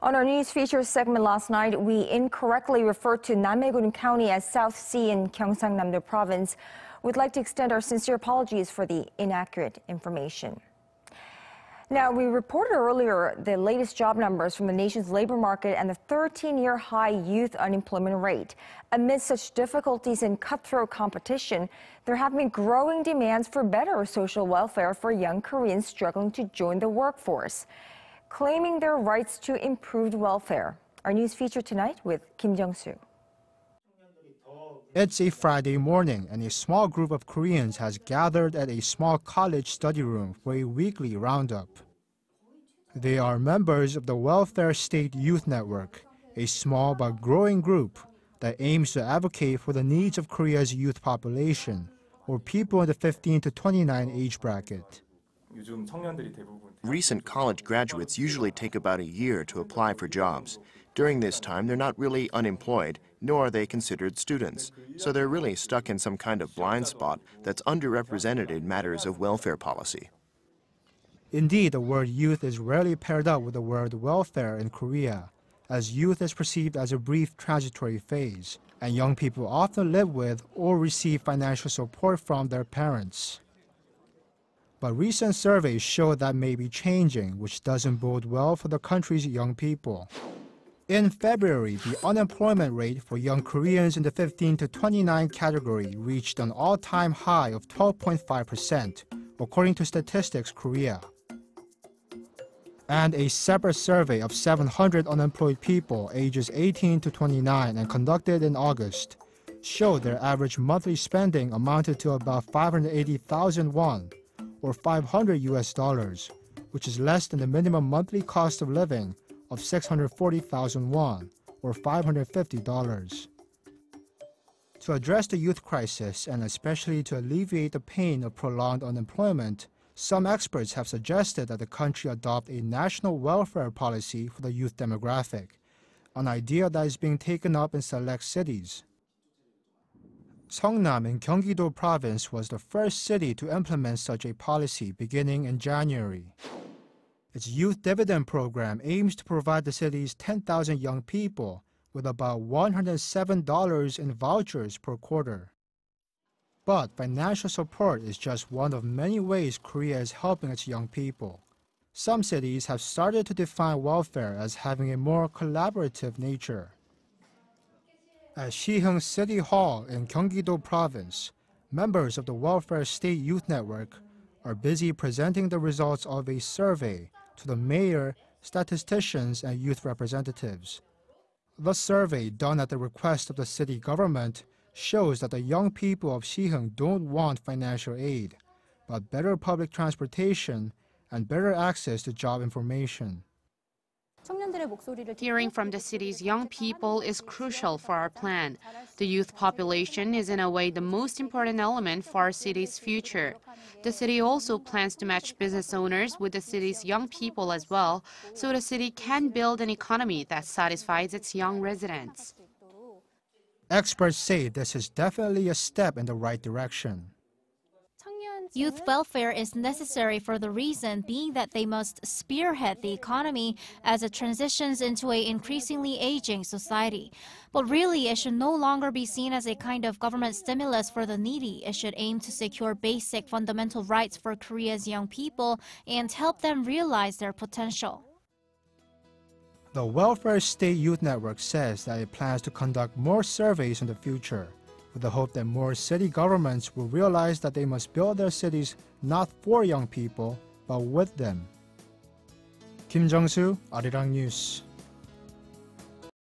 On our news feature segment last night, we incorrectly referred to Namhae-gun County as South Sea in Gyeongsangnam-do Province. We'd like to extend our sincere apologies for the inaccurate information. Now, we reported earlier the latest job numbers from the nation's labor market and the 13-year high youth unemployment rate. Amidst such difficulties in cutthroat competition, there have been growing demands for better social welfare for young Koreans struggling to join the workforce, claiming their rights to improved welfare. Our news feature tonight with Kim Jungsoo. It's a Friday morning, and a small group of Koreans has gathered at a small college study room for a weekly roundup. They are members of the Welfare State Youth Network, a small but growing group that aims to advocate for the needs of Korea's youth population, or people in the 15 to 29 age bracket. Recent college graduates usually take about a year to apply for jobs. During this time, they're not really unemployed, nor are they considered students. So they're really stuck in some kind of blind spot that's underrepresented in matters of welfare policy. Indeed, the word youth is rarely paired up with the word welfare in Korea, as youth is perceived as a brief transitory phase, and young people often live with or receive financial support from their parents. But recent surveys show that may be changing, which doesn't bode well for the country's young people. In February, the unemployment rate for young Koreans in the 15 to 29 category reached an all-time high of 12.5%, according to Statistics Korea. And a separate survey of 700 unemployed people ages 18 to 29 and conducted in August showed their average monthly spending amounted to about 580,000 won, or $500, which is less than the minimum monthly cost of living of 640,000 won, or $550. To address the youth crisis, and especially to alleviate the pain of prolonged unemployment, some experts have suggested that the country adopt a national welfare policy for the youth demographic, an idea that is being taken up in select cities. Gyeongsangnam in Gyeonggi-do Province was the first city to implement such a policy beginning in January. Its youth dividend program aims to provide the city's 10,000 young people with about $107 in vouchers per quarter. But financial support is just one of many ways Korea is helping its young people. Some cities have started to define welfare as having a more collaborative nature. At Siheung City Hall in Gyeonggi-do Province, members of the Welfare State Youth Network are busy presenting the results of a survey to the mayor, statisticians, and youth representatives. The survey, done at the request of the city government, shows that the young people of Siheung don't want financial aid, but better public transportation and better access to job information. Hearing from the city's young people is crucial for our plan. The youth population is in a way the most important element for our city's future. The city also plans to match business owners with the city's young people as well, so the city can build an economy that satisfies its young residents. Experts say this is definitely a step in the right direction. Youth welfare is necessary for the reason being that they must spearhead the economy as it transitions into an increasingly aging society. But really, it should no longer be seen as a kind of government stimulus for the needy. It should aim to secure basic fundamental rights for Korea's young people and help them realize their potential. The Welfare State Youth Network says that it plans to conduct more surveys in the future, with the hope that more city governments will realize that they must build their cities not for young people, but with them. Kim Jungsoo, Arirang News.